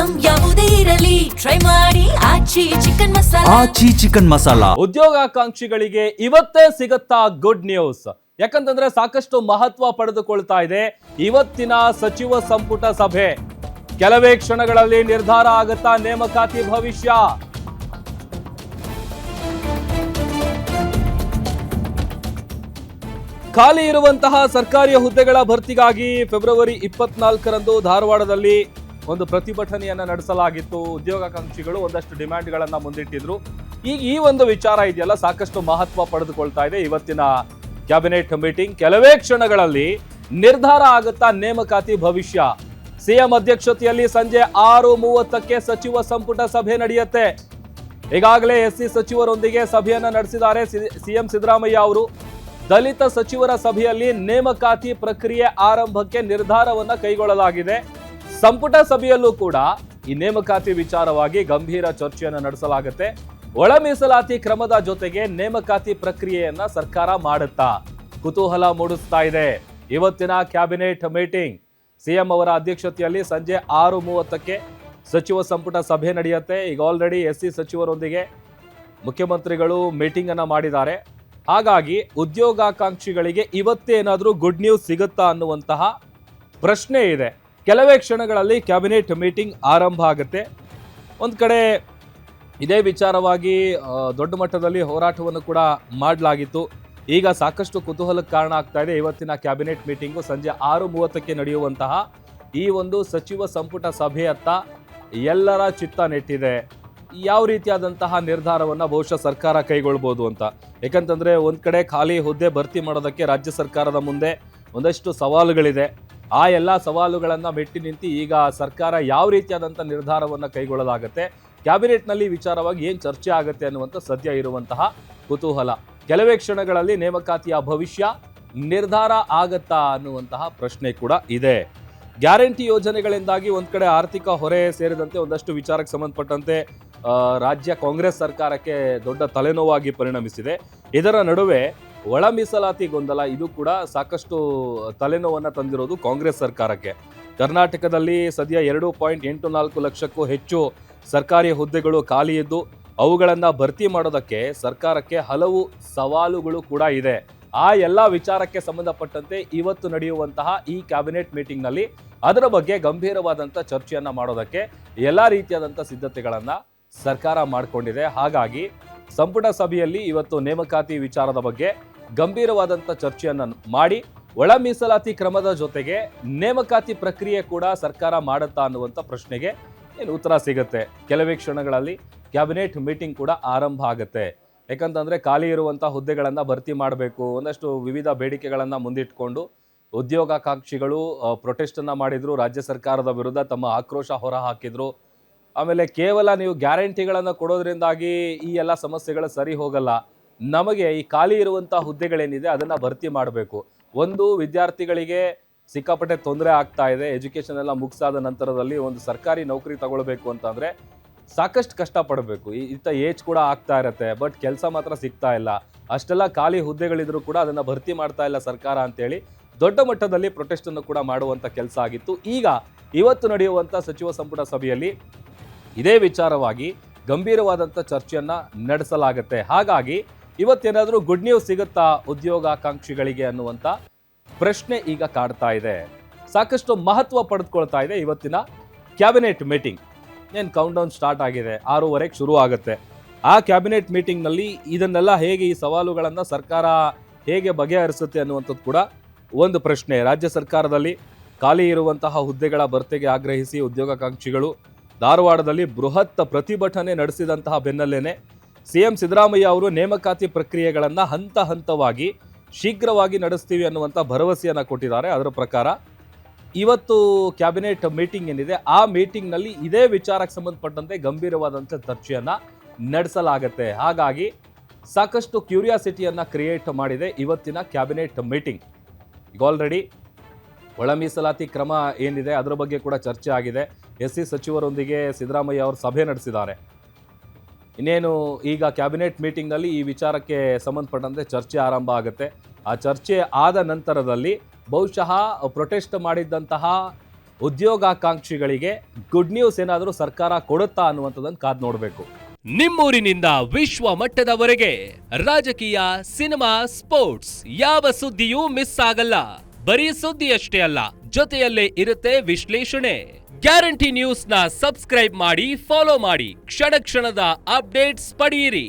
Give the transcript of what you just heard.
Item ಯಾವುದೇ ಇರಲಿ try ಮಾಡಿ ಆಚಿ ಚಿಕನ್ ಮಸಾಲಾ. ಆಚಿ ಚಿಕನ್ ಮಸಾಲಾ. ಉದ್ಯೋಗಾಕಾಂಕ್ಷಿಗಳಿಗೆ ಇವತ್ತೇ ಸಿಗುತ್ತಾ ಗುಡ್ ನ್ಯೂಸ್. ಯಾಕಂತಂದ್ರೆ ಸಾಕಷ್ಟು ಮಹತ್ವ ಪಡೆದುಕೊಳ್ತಾ ಇದೆ ಇವತ್ತಿನ ಸಚಿವ ಸಂಪುಟ ಸಭೆ. ಕೆಲವೇ ಕ್ಷಣಗಳಲ್ಲಿ ನಿರ್ಧಾರ ಆಗುತ್ತಾ ನೇಮಕಾತಿ ಭವಿಷ್ಯ. ಖಾಲಿ ಇರುವಂತಹ ಸರ್ಕಾರಿ ಹುದ್ದೆಗಳ ಭರ್ತಿಗಾಗಿ ಫೆಬ್ರವರಿ 24ರಂದು ಧಾರವಾಡದಲ್ಲಿ ಒಂದು ಪ್ರತಿಭಟನೆಯನ್ನ ನಡೆಸಲಾಗಿತ್ತು. ಉದ್ಯೋಗಾಕಾಂಕ್ಷಿಗಳು ಒಂದಷ್ಟು ಡಿಮ್ಯಾಂಡ್ಗಳನ್ನ ಮುಂದಿಟ್ಟಿದ್ರು. ಈಗ ಈ ಒಂದು ವಿಚಾರ ಇದೆಯಲ್ಲ ಸಾಕಷ್ಟು ಮಹತ್ವ ಪಡೆದುಕೊಳ್ತಾ ಇದೆ ಇವತ್ತಿನ ಕ್ಯಾಬಿನೆಟ್ ಮೀಟಿಂಗ್. ಕೆಲವೇ ಕ್ಷಣಗಳಲ್ಲಿ ನಿರ್ಧಾರ ಆಗುತ್ತಾ ನೇಮಕಾತಿ ಭವಿಷ್ಯ. ಸಿಎಂ ಅಧ್ಯಕ್ಷತೆಯಲ್ಲಿ ಸಂಜೆ 6:30ಕ್ಕೆ ಸಚಿವ ಸಂಪುಟ ಸಭೆ ನಡೆಯುತ್ತೆ. ಈಗಾಗಲೇ ಎಸ್ಸಿ ಸಚಿವರೊಂದಿಗೆ ಸಭೆಯನ್ನ ನಡೆಸಿದ್ದಾರೆ ಸಿಎಂ ಸಿದ್ದರಾಮಯ್ಯ ಅವರು. ದಲಿತ ಸಚಿವರ ಸಭೆಯಲ್ಲಿ ನೇಮಕಾತಿ ಪ್ರಕ್ರಿಯೆ ಆರಂಭಕ್ಕೆ ನಿರ್ಧಾರವನ್ನ ಕೈಗೊಳ್ಳಲಾಗಿದೆ. ಸಂಪುಟ ಸಭೆಯಲ್ಲೂ ಕೂಡ ಈ ನೇಮಕಾತಿ ವಿಚಾರವಾಗಿ ಗಂಭೀರ ಚರ್ಚೆಯನ್ನು ನಡೆಸಲಾಗುತ್ತೆ. ಒಳ ಮೀಸಲಾತಿ ಕ್ರಮದ ಜೊತೆಗೆ ನೇಮಕಾತಿ ಪ್ರಕ್ರಿಯೆಯನ್ನ ಸರ್ಕಾರ ಮಾಡುತ್ತಾ ಕುತೂಹಲ ಮೂಡಿಸ್ತಾ ಇದೆ ಇವತ್ತಿನ ಕ್ಯಾಬಿನೆಟ್ ಮೀಟಿಂಗ್. ಸಿಎಂ ಅವರ ಅಧ್ಯಕ್ಷತೆಯಲ್ಲಿ ಸಂಜೆ 6:30ಕ್ಕೆ ಸಚಿವ ಸಂಪುಟ ಸಭೆ ನಡೆಯುತ್ತೆ. ಈಗ ಆಲ್ರೆಡಿ ಎಸ್ಸಿ ಸಚಿವರೊಂದಿಗೆ ಮುಖ್ಯಮಂತ್ರಿಗಳು ಮೀಟಿಂಗ್ ಅನ್ನ ಮಾಡಿದ್ದಾರೆ. ಹಾಗಾಗಿ ಉದ್ಯೋಗಾಕಾಂಕ್ಷಿಗಳಿಗೆ ಇವತ್ತೇನಾದ್ರೂ ಗುಡ್ ನ್ಯೂಸ್ ಸಿಗುತ್ತಾ ಅನ್ನುವಂತಹ ಪ್ರಶ್ನೆ ಇದೆ. ಕೆಲವೇ ಕ್ಷಣಗಳಲ್ಲಿ ಕ್ಯಾಬಿನೆಟ್ ಮೀಟಿಂಗ್ ಆರಂಭ ಆಗುತ್ತೆ. ಒಂದು ಕಡೆ ಇದೇ ವಿಚಾರವಾಗಿ ದೊಡ್ಡ ಮಟ್ಟದಲ್ಲಿ ಹೋರಾಟವನ್ನು ಕೂಡ ಮಾಡಲಾಗಿತ್ತು. ಈಗ ಸಾಕಷ್ಟು ಕುತೂಹಲಕ್ಕೆ ಕಾರಣ ಆಗ್ತಾ ಇದೆ ಇವತ್ತಿನ ಕ್ಯಾಬಿನೆಟ್ ಮೀಟಿಂಗು. ಸಂಜೆ 6:30ಕ್ಕೆ ನಡೆಯುವಂತಹ ಈ ಒಂದು ಸಚಿವ ಸಂಪುಟ ಸಭೆಯತ್ತ ಎಲ್ಲರ ಚಿತ್ತ ನೆಟ್ಟಿದೆ. ಯಾವ ರೀತಿಯಾದಂತಹ ನಿರ್ಧಾರವನ್ನು ಬಹುಶಃ ಸರ್ಕಾರ ಕೈಗೊಳ್ಬೋದು ಅಂತ. ಯಾಕಂತಂದ್ರೆ ಒಂದ್ ಕಡೆ ಖಾಲಿ ಹುದ್ದೆ ಭರ್ತಿ ಮಾಡೋದಕ್ಕೆ ರಾಜ್ಯ ಸರ್ಕಾರದ ಮುಂದೆ ಒಂದಷ್ಟು ಸವಾಲುಗಳಿದೆ. ಆ ಎಲ್ಲ ಸವಾಲುಗಳನ್ನ ಮೆಟ್ಟಿ ನಿಂತು ಈಗ ಸರ್ಕಾರ ಯಾವ ರೀತಿಯಾದಂಥ ನಿರ್ಧಾರವನ್ನು ಕೈಗೊಳ್ಳಲಾಗುತ್ತೆ, ಕ್ಯಾಬಿನೆಟ್ನಲ್ಲಿ ವಿಚಾರವಾಗಿ ಏನು ಚರ್ಚೆ ಆಗುತ್ತೆ ಅನ್ನುವಂಥ ಸದ್ಯ ಇರುವಂತಹ ಕುತೂಹಲ. ಕೆಲವೇ ಕ್ಷಣಗಳಲ್ಲಿ ನೇಮಕಾತಿಯ ಭವಿಷ್ಯ ನಿರ್ಧಾರ ಆಗತ್ತಾ ಅನ್ನುವಂತಹ ಪ್ರಶ್ನೆ ಕೂಡ ಇದೆ. ಗ್ಯಾರಂಟಿ ಯೋಜನೆಗಳಿಂದಾಗಿ ಒಂದ್ ಕಡೆ ಆರ್ಥಿಕ ಹೊರೆ ಸೇರಿದಂತೆ ಒಂದಷ್ಟು ವಿಚಾರಕ್ಕೆ ಸಂಬಂಧಪಟ್ಟಂತೆ ರಾಜ್ಯ ಕಾಂಗ್ರೆಸ್ ಸರ್ಕಾರಕ್ಕೆ ದೊಡ್ಡ ತಲೆನೋವಾಗಿ ಪರಿಣಮಿಸಿದೆ. ಇದರ ನಡುವೆ ಒಳ ಮೀಸಲಾತಿ ಗೊಂದಲ ಇದು ಕೂಡ ಸಾಕಷ್ಟು ತಲೆನೋವನ್ನು ತಂದಿರೋದು ಕಾಂಗ್ರೆಸ್ ಸರ್ಕಾರಕ್ಕೆ. ಕರ್ನಾಟಕದಲ್ಲಿ ಸದ್ಯ 2.84 ಲಕ್ಷಕ್ಕೂ ಹೆಚ್ಚು ಸರ್ಕಾರಿ ಹುದ್ದೆಗಳು ಖಾಲಿ ಇದ್ದು ಅವುಗಳನ್ನು ಭರ್ತಿ ಮಾಡೋದಕ್ಕೆ ಸರ್ಕಾರಕ್ಕೆ ಹಲವು ಸವಾಲುಗಳು ಕೂಡ ಇದೆ. ಆ ಎಲ್ಲ ವಿಚಾರಕ್ಕೆ ಸಂಬಂಧಪಟ್ಟಂತೆ ಇವತ್ತು ನಡೆಯುವಂತಹ ಈ ಕ್ಯಾಬಿನೆಟ್ ಮೀಟಿಂಗ್ನಲ್ಲಿ ಅದರ ಬಗ್ಗೆ ಗಂಭೀರವಾದಂಥ ಚರ್ಚೆಯನ್ನು ಮಾಡೋದಕ್ಕೆ ಎಲ್ಲ ರೀತಿಯಾದಂಥ ಸಿದ್ಧತೆಗಳನ್ನು ಸರ್ಕಾರ ಮಾಡಿಕೊಂಡಿದೆ. ಹಾಗಾಗಿ ಸಂಪುಟ ಸಭೆಯಲ್ಲಿ ಇವತ್ತು ನೇಮಕಾತಿ ವಿಚಾರದ ಬಗ್ಗೆ ಗಂಭೀರವಾದಂಥ ಚರ್ಚೆಯನ್ನು ಮಾಡಿ ಒಳ ಮೀಸಲಾತಿ ಕ್ರಮದ ಜೊತೆಗೆ ನೇಮಕಾತಿ ಪ್ರಕ್ರಿಯೆ ಕೂಡ ಸರ್ಕಾರ ಮಾಡುತ್ತಾ ಅನ್ನುವಂಥ ಪ್ರಶ್ನೆಗೆ ಏನು ಉತ್ತರ ಸಿಗುತ್ತೆ. ಕೆಲವೇ ಕ್ಷಣಗಳಲ್ಲಿ ಕ್ಯಾಬಿನೆಟ್ ಮೀಟಿಂಗ್ ಕೂಡ ಆರಂಭ ಆಗುತ್ತೆ. ಯಾಕಂತಂದರೆ ಖಾಲಿ ಇರುವಂಥ ಹುದ್ದೆಗಳನ್ನು ಭರ್ತಿ ಮಾಡಬೇಕು, ಒಂದಷ್ಟು ವಿವಿಧ ಬೇಡಿಕೆಗಳನ್ನು ಮುಂದಿಟ್ಕೊಂಡು ಉದ್ಯೋಗಾಕಾಂಕ್ಷಿಗಳು ಪ್ರೊಟೆಸ್ಟನ್ನು ಮಾಡಿದರು, ರಾಜ್ಯ ಸರ್ಕಾರದ ವಿರುದ್ಧ ತಮ್ಮ ಆಕ್ರೋಶ ಹೊರ ಹಾಕಿದರು. ಆಮೇಲೆ ಕೇವಲ ನೀವು ಗ್ಯಾರಂಟಿಗಳನ್ನು ಕೊಡೋದ್ರಿಂದಾಗಿ ಈ ಎಲ್ಲ ಸಮಸ್ಯೆಗಳು ಸರಿ ಹೋಗಲ್ಲ, ನಮಗೆ ಈ ಖಾಲಿ ಇರುವಂಥ ಹುದ್ದೆಗಳೇನಿದೆ ಅದನ್ನು ಭರ್ತಿ ಮಾಡಬೇಕು. ಒಂದು ವಿದ್ಯಾರ್ಥಿಗಳಿಗೆ ಸಿಕ್ಕಾಪಟ್ಟೆ ತೊಂದರೆ ಆಗ್ತಾ ಇದೆ. ಎಜುಕೇಷನ್ ಎಲ್ಲ ಮುಗಿಸಾದ ನಂತರದಲ್ಲಿ ಒಂದು ಸರ್ಕಾರಿ ನೌಕರಿ ತಗೊಳ್ಬೇಕು ಅಂತಂದರೆ ಸಾಕಷ್ಟು ಕಷ್ಟಪಡಬೇಕು. ಇಂಥ ಏಜ್ ಕೂಡ ಆಗ್ತಾ ಇರುತ್ತೆ, ಬಟ್ ಕೆಲಸ ಮಾತ್ರ ಸಿಗ್ತಾ ಇಲ್ಲ. ಅಷ್ಟೆಲ್ಲ ಖಾಲಿ ಹುದ್ದೆಗಳಿದ್ರು ಕೂಡ ಅದನ್ನು ಭರ್ತಿ ಮಾಡ್ತಾ ಇಲ್ಲ ಸರ್ಕಾರ ಅಂತೇಳಿ ದೊಡ್ಡ ಮಟ್ಟದಲ್ಲಿ ಪ್ರೊಟೆಸ್ಟನ್ನು ಕೂಡ ಮಾಡುವಂಥ ಕೆಲಸ ಆಗಿತ್ತು. ಈಗ ಇವತ್ತು ನಡೆಯುವಂಥ ಸಚಿವ ಸಂಪುಟ ಸಭೆಯಲ್ಲಿ ಇದೇ ವಿಚಾರವಾಗಿ ಗಂಭೀರವಾದಂಥ ಚರ್ಚೆಯನ್ನು ನಡೆಸಲಾಗುತ್ತೆ. ಹಾಗಾಗಿ ಇವತ್ತೇನಾದರೂ ಗುಡ್ ನ್ಯೂಸ್ ಸಿಗುತ್ತಾ ಉದ್ಯೋಗಾಕಾಂಕ್ಷಿಗಳಿಗೆ ಅನ್ನುವಂಥ ಪ್ರಶ್ನೆ ಈಗ ಕಾಡ್ತಾ ಇದೆ. ಸಾಕಷ್ಟು ಮಹತ್ವ ಪಡೆದುಕೊಳ್ತಾ ಇದೆ ಇವತ್ತಿನ ಕ್ಯಾಬಿನೆಟ್ ಮೀಟಿಂಗ್. ಏನು ಕೌಂಟ್ ಸ್ಟಾರ್ಟ್ ಆಗಿದೆ, 6:30ಕ್ಕೆ ಶುರು ಆಗುತ್ತೆ. ಆ ಕ್ಯಾಬಿನೆಟ್ ಮೀಟಿಂಗ್ನಲ್ಲಿ ಇದನ್ನೆಲ್ಲ ಹೇಗೆ ಈ ಸವಾಲುಗಳನ್ನು ಸರ್ಕಾರ ಹೇಗೆ ಬಗೆಹರಿಸುತ್ತೆ ಅನ್ನುವಂಥದ್ದು ಕೂಡ ಒಂದು ಪ್ರಶ್ನೆ. ರಾಜ್ಯ ಸರ್ಕಾರದಲ್ಲಿ ಖಾಲಿ ಇರುವಂತಹ ಹುದ್ದೆಗಳ ಭರ್ತಿಗೆ ಆಗ್ರಹಿಸಿ ಉದ್ಯೋಗಾಕಾಂಕ್ಷಿಗಳು ಧಾರವಾಡದಲ್ಲಿ ಬೃಹತ್ ಪ್ರತಿಭಟನೆ ನಡೆಸಿದಂತಹ ಬೆನ್ನಲ್ಲೇನೆ ಸಿಎಂ ಸಿದ್ದರಾಮಯ್ಯ ಅವರು ನೇಮಕಾತಿ ಪ್ರಕ್ರಿಯೆಗಳನ್ನು ಹಂತ ಹಂತವಾಗಿ ಶೀಘ್ರವಾಗಿ ನಡೆಸ್ತೀವಿ ಅನ್ನುವಂಥ ಭರವಸೆಯನ್ನು ಕೊಟ್ಟಿದ್ದಾರೆ. ಅದರ ಪ್ರಕಾರ ಇವತ್ತು ಕ್ಯಾಬಿನೆಟ್ ಮೀಟಿಂಗ್ ಏನಿದೆ ಆ ಮೀಟಿಂಗ್ನಲ್ಲಿ ಇದೇ ವಿಚಾರಕ್ಕೆ ಸಂಬಂಧಪಟ್ಟಂತೆ ಗಂಭೀರವಾದಂಥ ಚರ್ಚೆಯನ್ನು ನಡೆಸಲಾಗುತ್ತೆ. ಹಾಗಾಗಿ ಸಾಕಷ್ಟು ಕ್ಯೂರಿಯಾಸಿಟಿಯನ್ನು ಕ್ರಿಯೇಟ್ ಮಾಡಿದೆ ಇವತ್ತಿನ ಕ್ಯಾಬಿನೆಟ್ ಮೀಟಿಂಗ್. ಈಗ ಆಲ್ರೆಡಿ ಒಳ ಮೀಸಲಾತಿ ಕ್ರಮ ಏನಿದೆ ಅದರ ಬಗ್ಗೆ ಕೂಡ ಚರ್ಚೆ ಆಗಿದೆ. ಎಸ್ಸಿ ಸಚಿವರೊಂದಿಗೆ ಸಿದ್ದರಾಮಯ್ಯ ಅವರು ಸಭೆ ನಡೆಸಿದ್ದಾರೆ. ಇನ್ನೇನು ಈಗ ಕ್ಯಾಬಿನೆಟ್ ಮೀಟಿಂಗ್ನಲ್ಲಿ ಈ ವಿಚಾರಕ್ಕೆ ಸಂಬಂಧಪಟ್ಟಂತೆ ಚರ್ಚೆ ಆರಂಭ ಆಗುತ್ತೆ. ಆ ಚರ್ಚೆ ಆದ ನಂತರದಲ್ಲಿ ಬಹುಶಃ ಪ್ರೊಟೆಸ್ಟ್ ಮಾಡಿದ್ದಂತಹ ಉದ್ಯೋಗಾಕಾಂಕ್ಷಿಗಳಿಗೆ ಗುಡ್ ನ್ಯೂಸ್ ಏನಾದರೂ ಸರ್ಕಾರ ಕೊಡುತ್ತಾ ಅನ್ನುವಂಥದ್ದನ್ನು ಕಾದು ನೋಡಬೇಕು. ನಿಮ್ಮೂರಿನಿಂದ ವಿಶ್ವ ಮಟ್ಟದವರೆಗೆ ರಾಜಕೀಯ, ಸಿನಿಮಾ, ಸ್ಪೋರ್ಟ್ಸ್ ಯಾವ ಸುದ್ದಿಯೂ ಮಿಸ್ ಆಗಲ್ಲ. ಬರೀ ಸುದ್ದಿಯಷ್ಟೇ ಅಲ್ಲ, ಜೊತೆಯಲ್ಲೇ ಇರುತ್ತೆ ವಿಶ್ಲೇಷಣೆ. ಗ್ಯಾರಂಟಿ ನ್ಯೂಸ್ ನ ಸಬ್ಸ್ಕ್ರೈಬ್ ಮಾಡಿ, ಫಾಲೋ ಮಾಡಿ, ಕ್ಷಣ ಕ್ಷಣದ ಅಪ್ಡೇಟ್ಸ್ ಪಡೆಯಿರಿ.